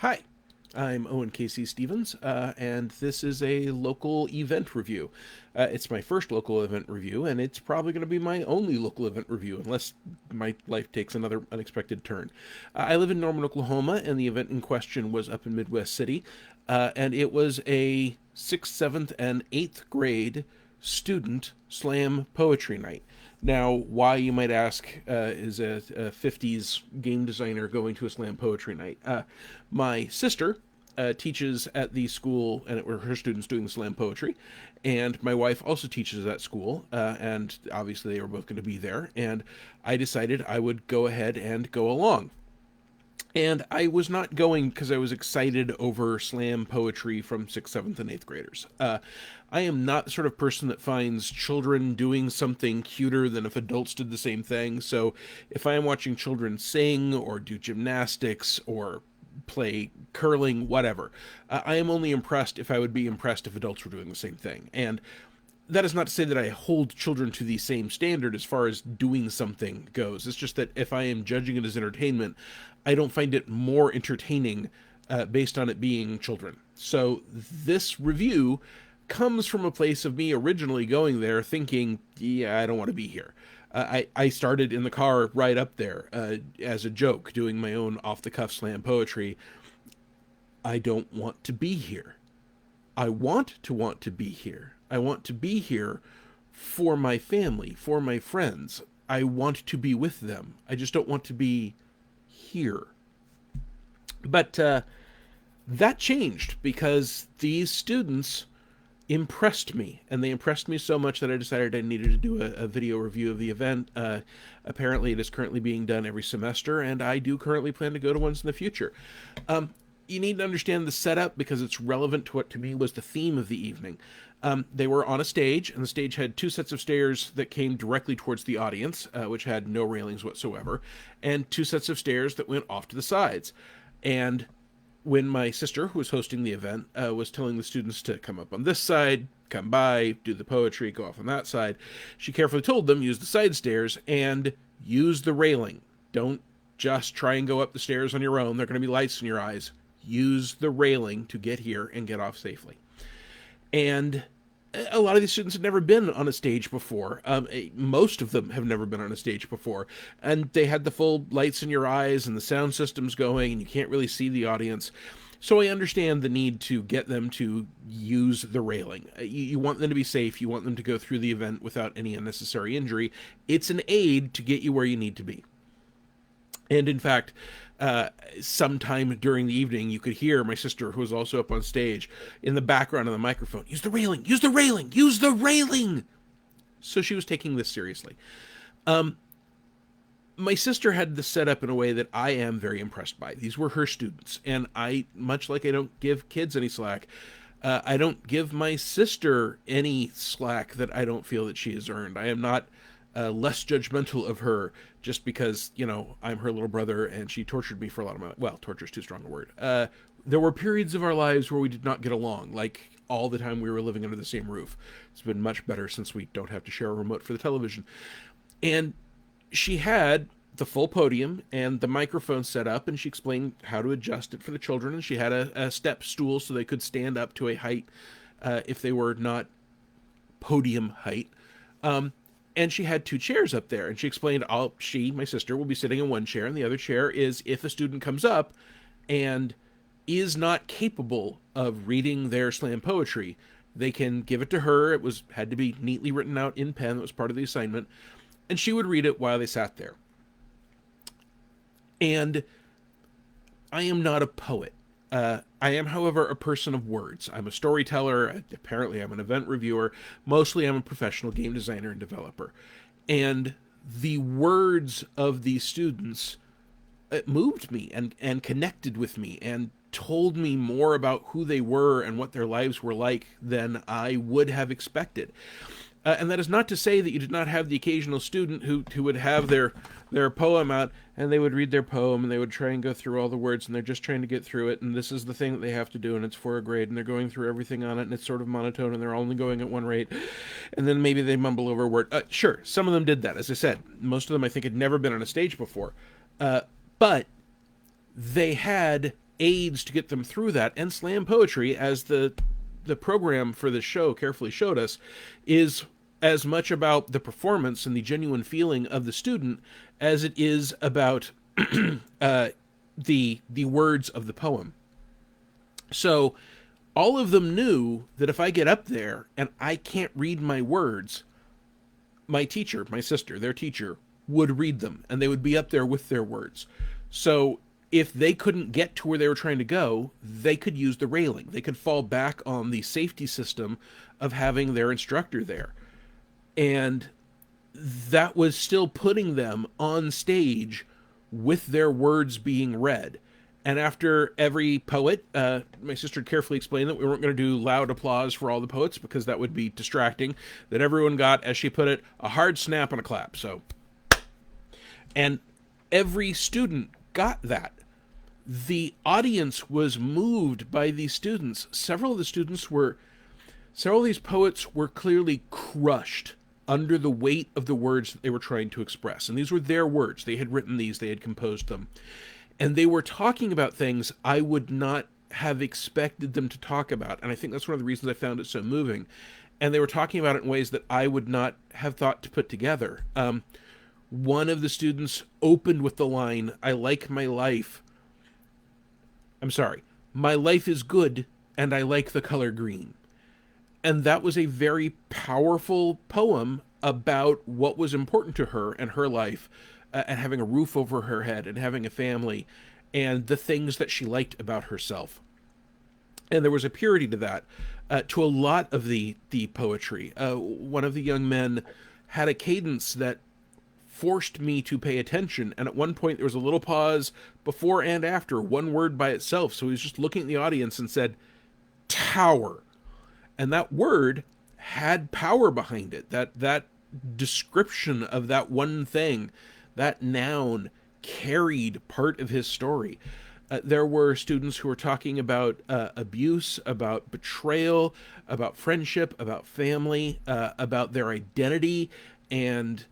Hi, I'm Owen Casey Stevens, and this is a local event review. It's my first local event review, and it's probably going to be my only local event review, unless my life takes another unexpected turn. I live in Norman, Oklahoma, and the event in question was up in Midwest City, and it was a 6th, 7th, and 8th grade student slam poetry night. Now, why, you might ask, is a 50s game designer going to a slam poetry night? My sister teaches at the school, and it were her students doing the slam poetry. And my wife also teaches at school, and obviously they were both going to be there. And I decided I would go ahead and go along. And I was not going because I was excited over slam poetry from 6th, 7th, and 8th graders. I am not the sort of person that finds children doing something cuter than if adults did the same thing. So if I am watching children sing or do gymnastics or play curling, whatever, I am only impressed if I would be impressed if adults were doing the same thing. And that is not to say that I hold children to the same standard as far as doing something goes. It's just that if I am judging it as entertainment, I don't find it more entertaining based on it being children. So this review comes from a place of me originally going there thinking, yeah, I don't want to be here. I started in the car right up there as a joke, doing my own off the cuff slam poetry. I don't want to be here. I want to be here. I want to be here for my family, for my friends. I want to be with them. I just don't want to be here. But that changed because these students impressed me, and they impressed me so much that I decided I needed to do a video review of the event. Apparently, it is currently being done every semester, and I do currently plan to go to ones in the future. You need to understand the setup because it's relevant to what to me was the theme of the evening. They were on a stage, and the stage had two sets of stairs that came directly towards the audience, which had no railings whatsoever, and two sets of stairs that went off to the sides. And when my sister, who was hosting the event, was telling the students to come up on this side, come by, do the poetry, go off on that side, she carefully told them use the side stairs and use the railing. Don't just try and go up the stairs on your own. There are going to be lights in your eyes. Use the railing to get here and get off safely. And a lot of these students had never been on a stage before. Most of them have never been on a stage before. And they had the full lights in your eyes and the sound systems going, and you can't really see the audience. So I understand the need to get them to use the railing. You want them to be safe. You want them to go through the event without any unnecessary injury. It's an aid to get you where you need to be. And in fact, sometime during the evening, you could hear my sister, who was also up on stage, in the background of the microphone, use the railing, use the railing, use the railing. So she was taking this seriously. My sister had this set up in a way that I am very impressed by. These were her students. And I, much like I don't give kids any slack, I don't give my sister any slack that I don't feel that she has earned. I am not less judgmental of her just because, I'm her little brother and she tortured me for a lot of my, well, torture is too strong a word. There were periods of our lives where we did not get along, like all the time we were living under the same roof. It's been much better since we don't have to share a remote for the television. And she had the full podium and the microphone set up, and she explained how to adjust it for the children. And she had a step stool so they could stand up to a height if they were not podium height. And she had two chairs up there, and she explained my sister, will be sitting in one chair, and the other chair is if a student comes up and is not capable of reading their slam poetry, they can give it to her. It had to be neatly written out in pen. That was part of the assignment. And she would read it while they sat there. And I am not a poet. I am, however, a person of words. I'm a storyteller. Apparently, I'm an event reviewer. Mostly, I'm a professional game designer and developer. And the words of these students moved me and connected with me and told me more about who they were and what their lives were like than I would have expected. And that is not to say that you did not have the occasional student who would have their poem out, and they would read their poem, and they would try and go through all the words, and they're just trying to get through it, and this is the thing that they have to do, and it's for a grade, and they're going through everything on it, and it's sort of monotone, and they're only going at one rate, and then maybe they mumble over a word. Sure, some of them did that. As I said, most of them I think had never been on a stage before. But they had aids to get them through that. And slam poetry, as the program for this show carefully showed us, is as much about the performance and the genuine feeling of the student as it is about the words of the poem. So all of them knew that if I get up there and I can't read my words, my teacher, my sister, their teacher, would read them, and they would be up there with their words. So if they couldn't get to where they were trying to go, they could use the railing. They could fall back on the safety system of having their instructor there. And that was still putting them on stage with their words being read. And after every poet, my sister carefully explained that we weren't going to do loud applause for all the poets because that would be distracting, that everyone got, as she put it, a hard snap and a clap. So, and every student got that. The audience was moved by these students. Several of these poets were clearly crushed under the weight of the words that they were trying to express. And these were their words. They had written these, they had composed them. And they were talking about things I would not have expected them to talk about. And I think that's one of the reasons I found it so moving. And they were talking about it in ways that I would not have thought to put together. One of the students opened with the line, "I like my life. I'm sorry, my life is good and I like the color green." And that was a very powerful poem about what was important to her and her life, and having a roof over her head and having a family and the things that she liked about herself. And there was a purity to that, to a lot of the poetry. One of the young men had a cadence that forced me to pay attention. And at one point there was a little pause before and after one word by itself. So he was just looking at the audience and said, "Tower." And that word had power behind it. That description of that one thing, that noun, carried part of his story. There were students who were talking about abuse, about betrayal, about friendship, about family, about their identity, and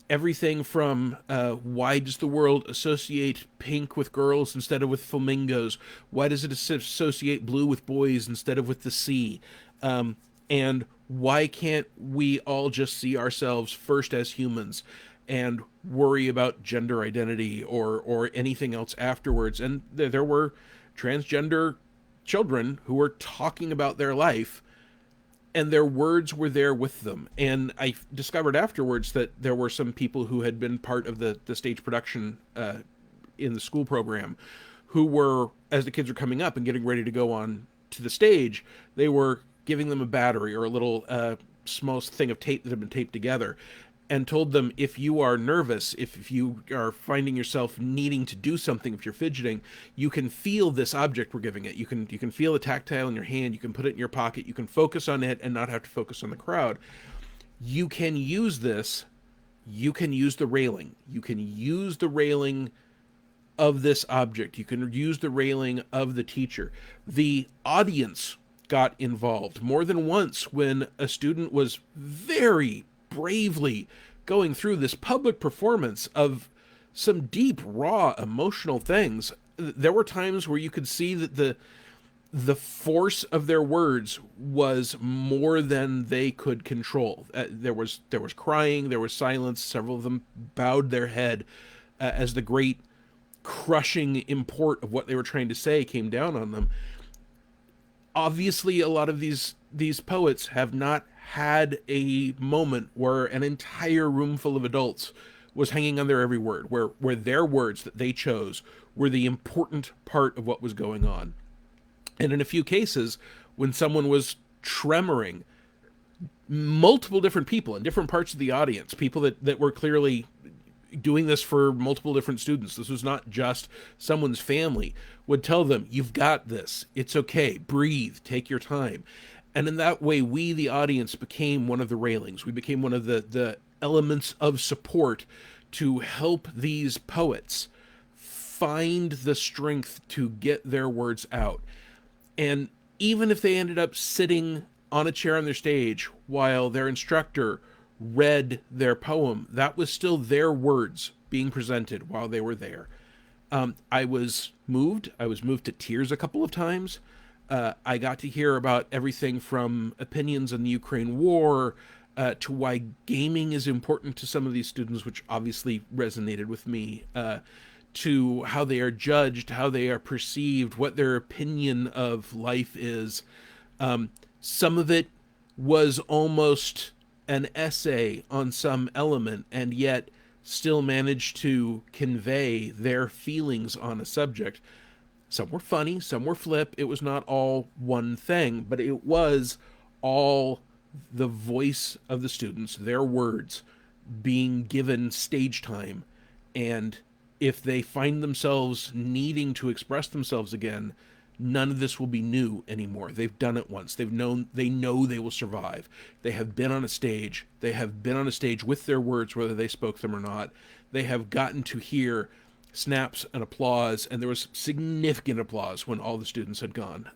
everything from why does the world associate pink with girls instead of with flamingos? Why does it associate blue with boys instead of with the sea? And why can't we all just see ourselves first as humans and worry about gender identity or anything else afterwards? And there were transgender children who were talking about their life, and their words were there with them. And I discovered afterwards that there were some people who had been part of the stage production in the school program who were, as the kids were coming up and getting ready to go on to the stage, they were giving them a battery or a little small thing of tape that had been taped together, and told them, if you are nervous, if you are finding yourself needing to do something, if you're fidgeting, you can feel this object we're giving it. You can feel the tactile in your hand. You can put it in your pocket. You can focus on it and not have to focus on the crowd. You can use this. You can use the railing. You can use the railing of this object. You can use the railing of the teacher. The audience got involved more than once when a student was very bravely going through this public performance of some deep, raw, emotional things. There were times where you could see that the force of their words was more than they could control. There was crying, there was silence. Several of them bowed their head as the great crushing import of what they were trying to say came down on them. Obviously, a lot of these poets have not had a moment where an entire room full of adults was hanging on their every word, where their words that they chose were the important part of what was going on. And in a few cases, when someone was tremoring, multiple different people in different parts of the audience, people that were clearly doing this for multiple different students, this was not just someone's family, would tell them, "You've got this. It's okay. Breathe. Take your time." And in that way, we, the audience, became one of the railings. We became one of the elements of support to help these poets find the strength to get their words out. And even if they ended up sitting on a chair on their stage while their instructor read their poem, that was still their words being presented while they were there. I was moved. I was moved to tears a couple of times. I got to hear about everything from opinions on the Ukraine war to why gaming is important to some of these students, which obviously resonated with me, to how they are judged, how they are perceived, what their opinion of life is. Some of it was almost an essay on some element, and yet still managed to convey their feelings on a subject. Some were funny, some were flip. It was not all one thing, but it was all the voice of the students, their words being given stage time. And if they find themselves needing to express themselves again, none of this will be new anymore. They've done it once. They know they will survive. They have been on a stage. They have been on a stage with their words, whether they spoke them or not. They have gotten to hear snaps and applause, and there was significant applause when all the students had gone.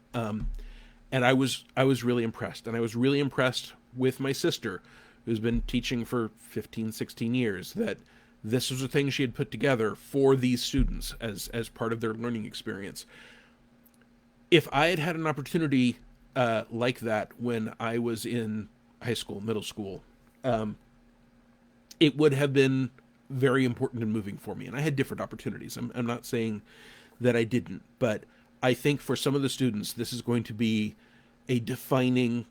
And I was really impressed, and I was really impressed with my sister, who's been teaching for 15, 16 years, that this was a thing she had put together for these students as part of their learning experience. If I had had an opportunity like that when I was in high school, middle school, it would have been very important and moving for me. And I had different opportunities. I'm not saying that I didn't, but I think for some of the students, this is going to be a defining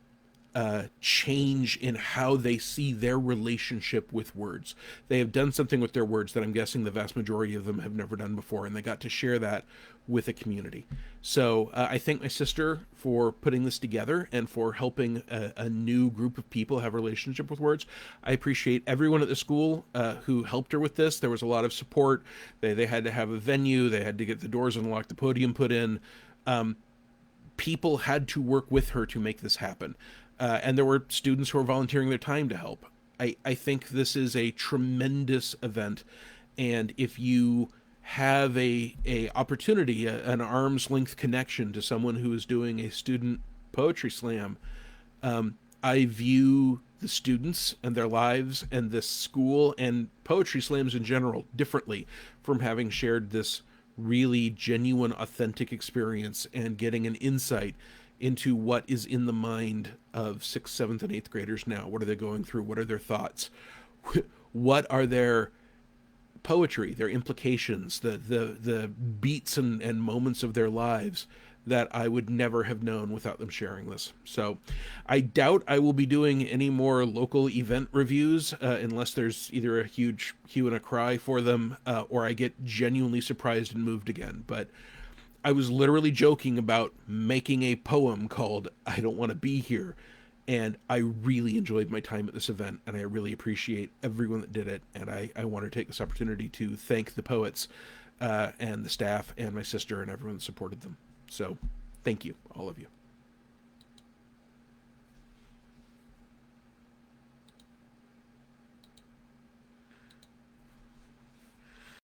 change in how they see their relationship with words. They have done something with their words that I'm guessing the vast majority of them have never done before, and they got to share that with a community. So I thank my sister for putting this together and for helping a new group of people have a relationship with words. I appreciate everyone at the school who helped her with this. There was a lot of support. They had to have a venue. They had to get the doors unlocked, the podium put in. People had to work with her to make this happen. And there were students who were volunteering their time to help. I think this is a tremendous event. And if you have a opportunity, an arm's length connection to someone who is doing a student poetry slam, I view the students and their lives and this school and poetry slams in general differently from having shared this really genuine, authentic experience and getting an insight into what is in the mind of 6th, 7th, and 8th graders now. What are they going through? What are their thoughts? What are their poetry, their implications, the beats and moments of their lives that I would never have known without them sharing this. So I doubt I will be doing any more local event reviews unless there's either a huge hue and a cry for them or I get genuinely surprised and moved again. But I was literally joking about making a poem called I Don't Want to Be Here. And I really enjoyed my time at this event, and I really appreciate everyone that did it. And I want to take this opportunity to thank the poets and the staff and my sister and everyone that supported them. So thank you, all of you.